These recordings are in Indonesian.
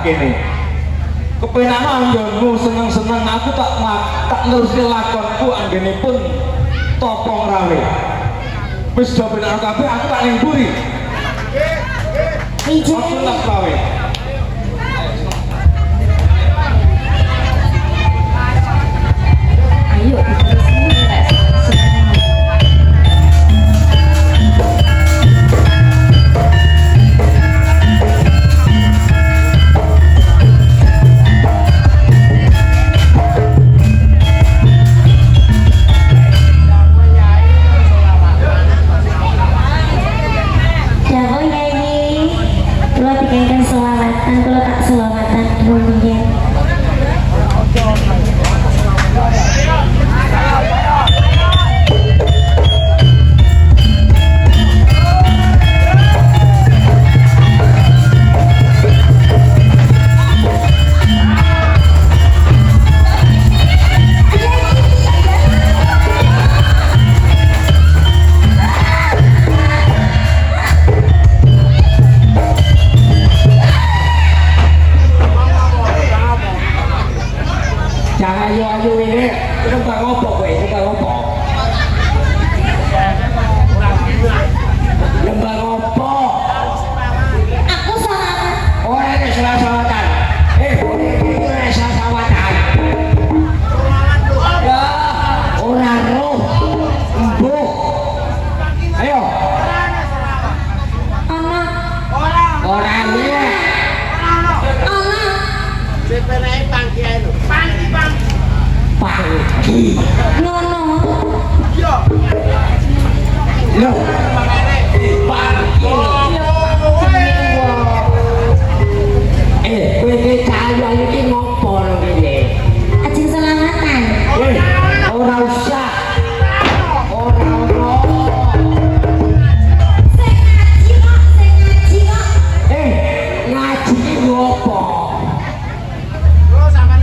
kene. Kepenak anggonmu seneng-seneng aku tak neruske lakonku anggenipun topong rawe. Wis do benar kabeh aku tak ning mburi. Ijek. Aku tak rawe. Ayo diteruskan enggak semua. Jago nyanyi, kalau dikaikan selawatan, kalau tak selawatan dunia. Jangan ayu-ayu ini, itu tak ngopo kowe, itu tak ngopo. Lembah ngopo? Aku salah. Oh, ini salah sawatan. Ini salah sawatan. Ya, orang roh, embuh. Ayo. Anak, Orangnya. anak. Panggi. Nono. Loh. Panggi. Kowe iki cahyo iki ngopo lho kene? Ajeng selamatan. Ora usah. Ora ono. Sing ngaji kok. Ngaji iki ngopo? Oh, sampe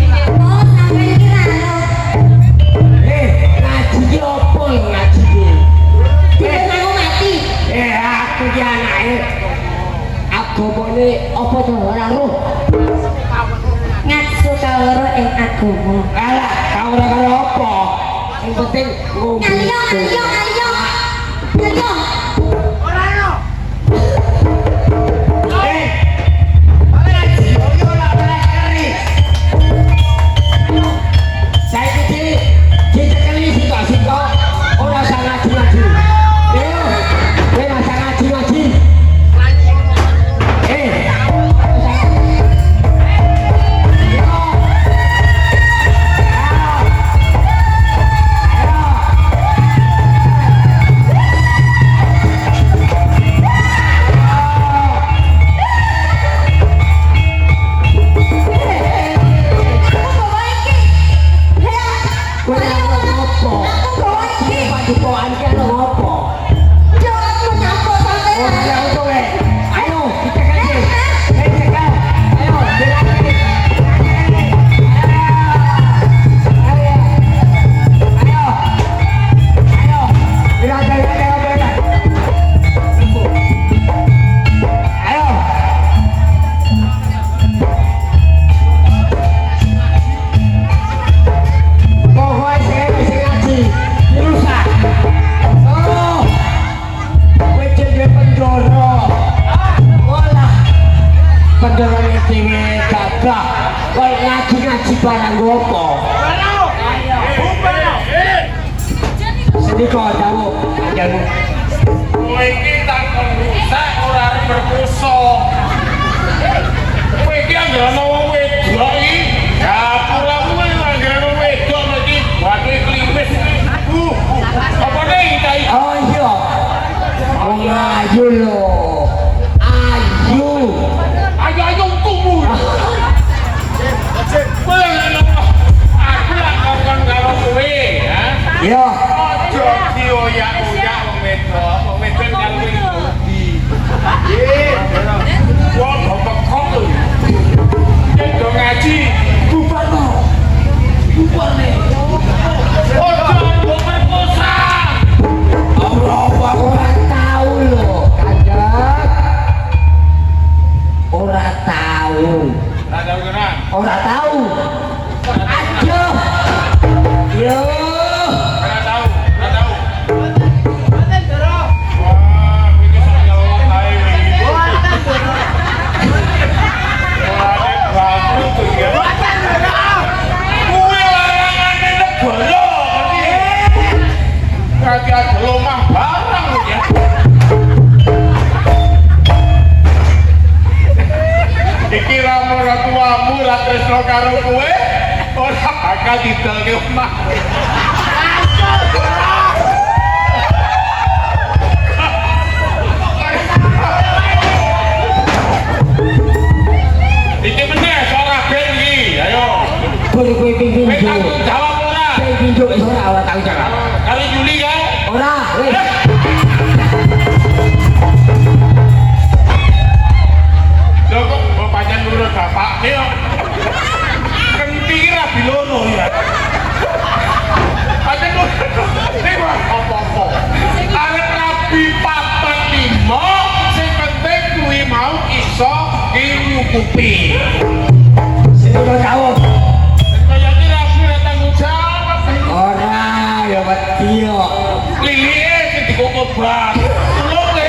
kira lo. Ngaji iki opo lho ngaji iki? Dhewe aku mati. Aku iki anake. Agamane apa to ora roh? Ngaji kawero ing agama. Alah, ora karo apa? Sing penting ngombe. Ayo. Ngaji barang gopo. Sini kok jamu, jamu. Kowe iki takon rusak ora arep berkuso. Kowe iki anggere wong wedok iki. Dapurmu anggere wong wedok iki wate klimis. Apa nih kai? Oh iya. Oh ayu lho. Ayu. Ayo tunggu. Aku lak ngomong karo kowe, ha? Yo. Aja dioyak-oyak wong wedok. Wong wedok karo kowe. Ora tahu. Aduh. Yo. Ora tahu. Wah, iki saya ae iki. Wah, bagus tuh ya. Kuwi larangane negara. Kaki ada lomah barang ya. Iki ramu ratuamu ra tresno karo kowe ora bakal didolke omah. Iki meneh ora ben iki. Ayo. Boleh kowe pimpin Kowe yo. tanggung jawab ora? Pimpin yo wis ora tanggung jawab. Kali Juli kan? Ora, wis. Lho kok bapaknya nurut bapak nih kok. Kenti kira bilono ya. Aja nurut. Nih wah apa-apa. Arep rabi papat limo, sing penting kuwi mau iso nyukupi. Sing ora jawab. Kaya iki rabi ora tanggung jawab. Ora, ya wedi yo. Lilike sing dikokok bang. Loke.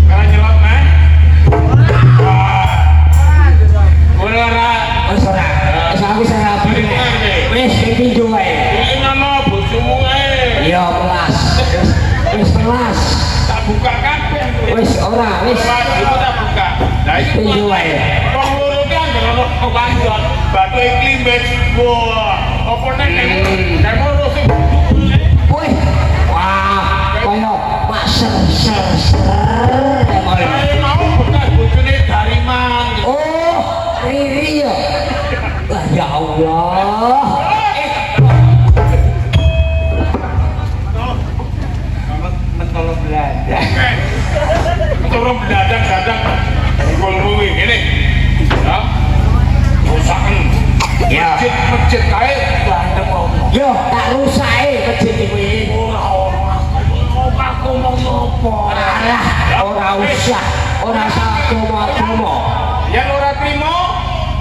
Karena nyelot meh. Ora. Wis ora. Wis aku sing rapi. Wis pimpin yo wae. Iki nama bojomu ae. Iya, kelas. Wis kelas. Tak buka kabeh. Wis ora, wis. Wah, itu tak buka. Lah iki Pimpin yo wae. wong loro ki anggere ono kewanjon. Batu iklimbet. Wah, apa nek nek ngono sing Wih. Wah, koyo mak ser. Saya mau bekas bojone Dariman. Oh, Riri ya. Wah, ya Allah. Mentolo Belanda. Turun beladang-dadang. Gol kuwi ngene. Ya. Rusaken. Ya. Masjid kae bandem omong. Yo, tak rusake masjid iki. Aku mau ngopo? Alah, ora usah. Ora usah agama-agama. Yen ora trimo,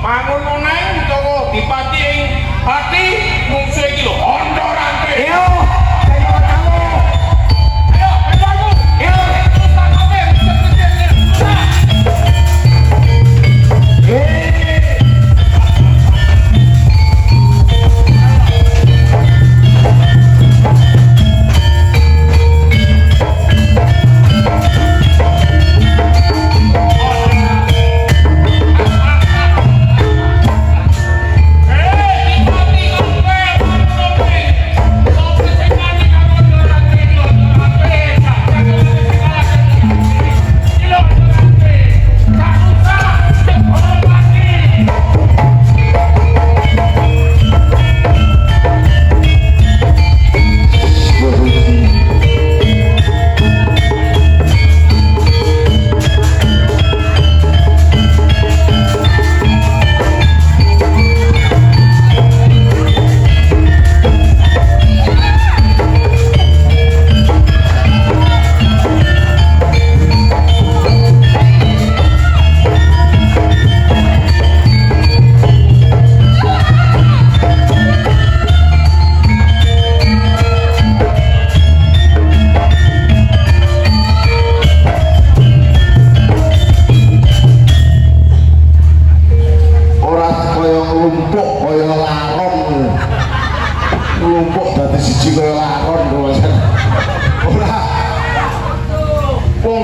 mangun neng utawa dipati ing pati mungsu iki lho ondo rantai. Yo, Ayo, aku. yo. Tak kabeh,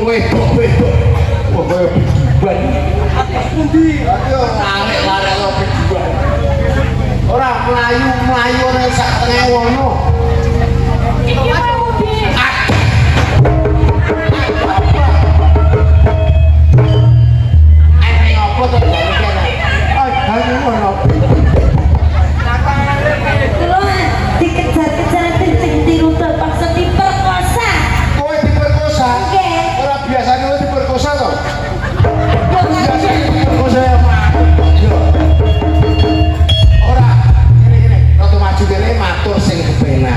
wedok-wedok wah kaya biduan tarik larek lo biduan orang melayu orang sak tengah wono dikejar-kejar kencing di rute paksa diperkosa. kowe diperkosa? Nggih. Ora biasane kowe diperkosa to? Biasane Diperkosa ya ora gini rada maju kene matur sing kepenak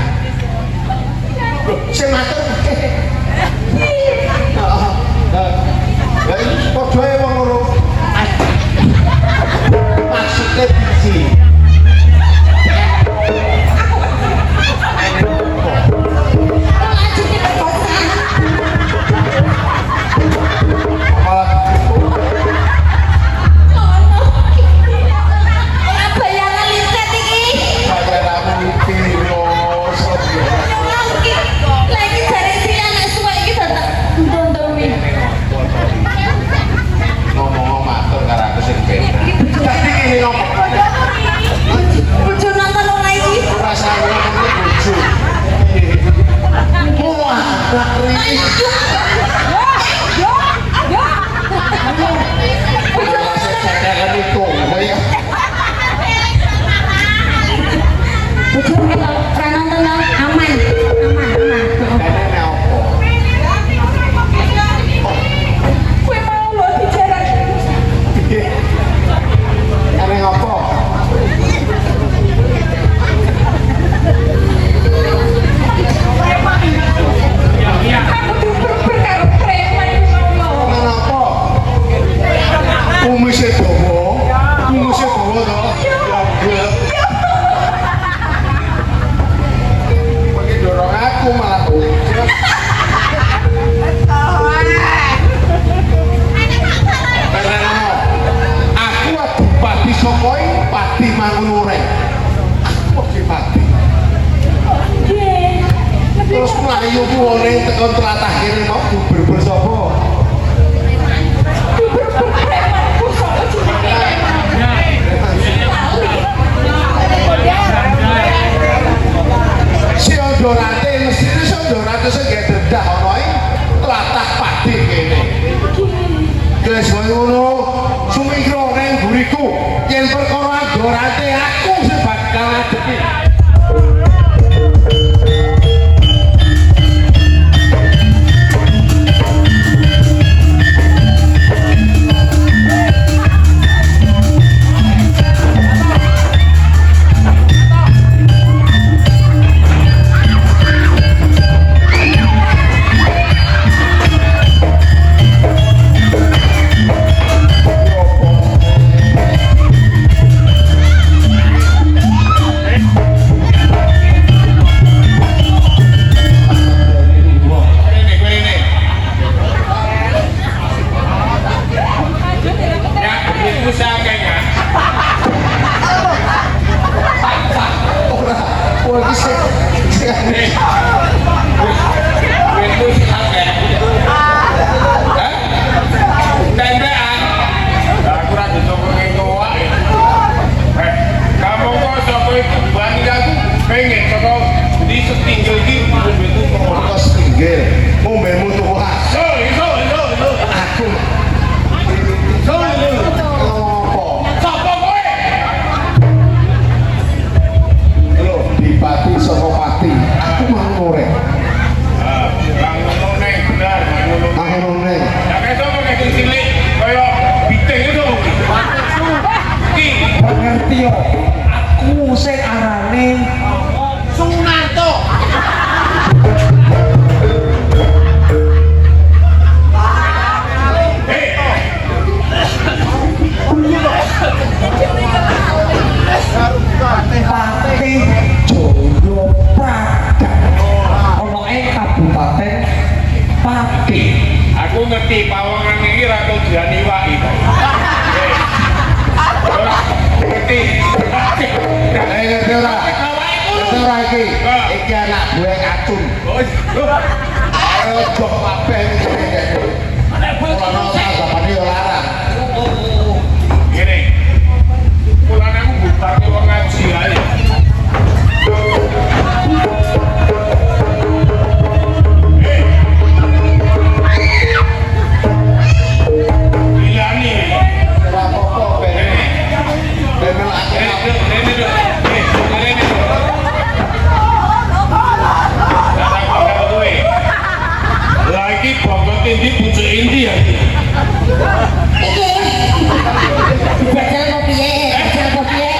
payu ku ngene tekan tlatah kene mau buber sapa? Si Ondorate mestine si Ondorate sing gak dedah ana ing tlatah padi kene. Guys, ngono sumikro nang buriku yen perkara Ondorate aku sing bakal ngadepi. Aku sing arane Sunarto. Pati Jaya Praga ana ing Kabupaten Pati. Aku ngerti pawongan iki ra tau dianiwaki to. Ngerti. Ngerti ora? Ngerti ora iki? Iki anak gue kacung. Ayo jok kabeh iki. Ora ono sabane yo larang. Ngene. Kulan aku bubarke wong ngaji ae. Lagi bongkot ini bujuk ini ya. Iki. Bajal kok piye? Bajal kok piye?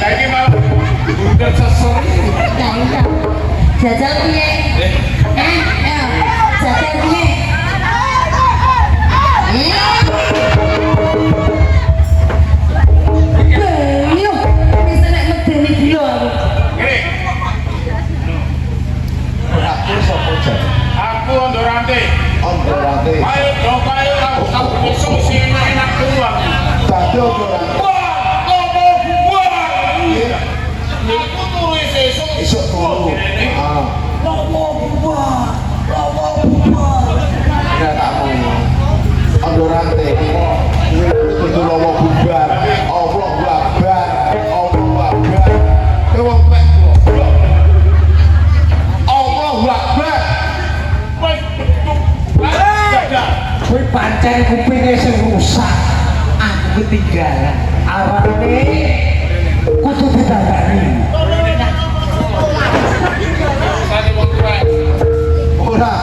Lagi malah udah sesori. Nah, iya. Jajal piye? Ayo. Jajal piye? Ayo, bisa nek medeni gila aku. Gini, Aku sapa jan? aku Ondorante. Ondorate. Ayo dong, ayo kamu besok sini enak keluar. Dadi Ondorate. Wah, wah. Aku turu sesuk. Esuk turu. Ah. Ya tak mau. Ondorate. Kudu lawa bubar. Allahu Akbar. Allahu Akbar. Wong pek. Allahu Akbar. Wes, dadah. Kuwi pancen kupinge sing rusak. Aku ketinggalan. Arane kudu ditandani. Tadi mau keluar. Ora.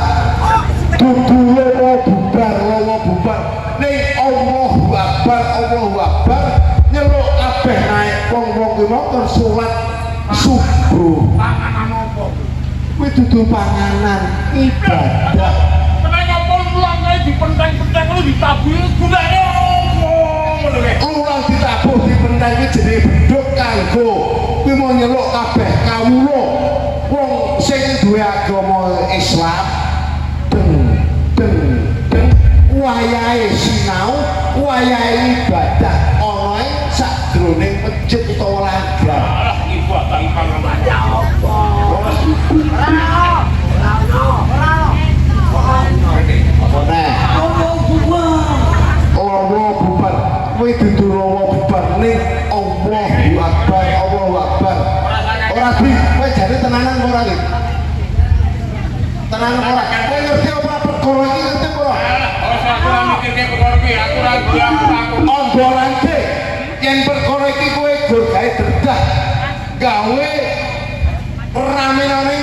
Dudu lawa bubar. Ning Allahu Akbar, Allahu Akbar. Nyeluk kabeh naik wong-wong kuwi mau kon salat subuh. Panganan opo? Kuwi dudu panganan ibadah. Kenapa ngomong pulang kayak dipenteng-penteng lu ditabuhi gunane opo? Ngono kae. Ulang ditabuh dipenteng iki jenenge bedhug kanggo kuwi mau nyeluk kabeh kawula wong sing duwe agama Islam wayahe sinau, wayahe ibadah ana ing sakjroning masjid utawa lagar. Alah ibadah panganan. Apa neh? Allah bubar. Allah bubar. Kowe dudu rawa bubar ning Allahu Akbar, Allahu Akbar. Ora bi, kowe jane tenanan ora iki? Tenanan ora. Kowe ngerti apa perkara iki ngerti ora? Aku ora mikirke perkara iki, aku ora aku. Ondorante yen perkara iki kowe gur gawe derdah, gawe rame-rame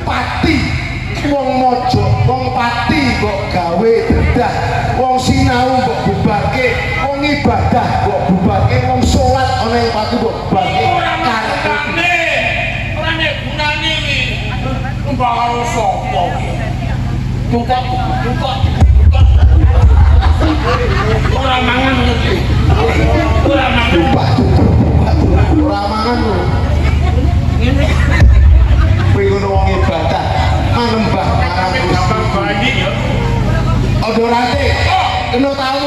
pati. Wong mojo, wong pati kok gawe derdah, wong sinau kok bubarke, wong ibadah kok bubarke, wong salat ana ing pati kok bubarke. Ora nek gunane iki. Tumbang karo sapa iki? Cungkok. Ora mangan iki. Ora mangan. Tumpah, ora mangan lho. Kowe ngono wong ibadah, manembah marang Gusti. Gampang banget ya. Ondorante, kena tahu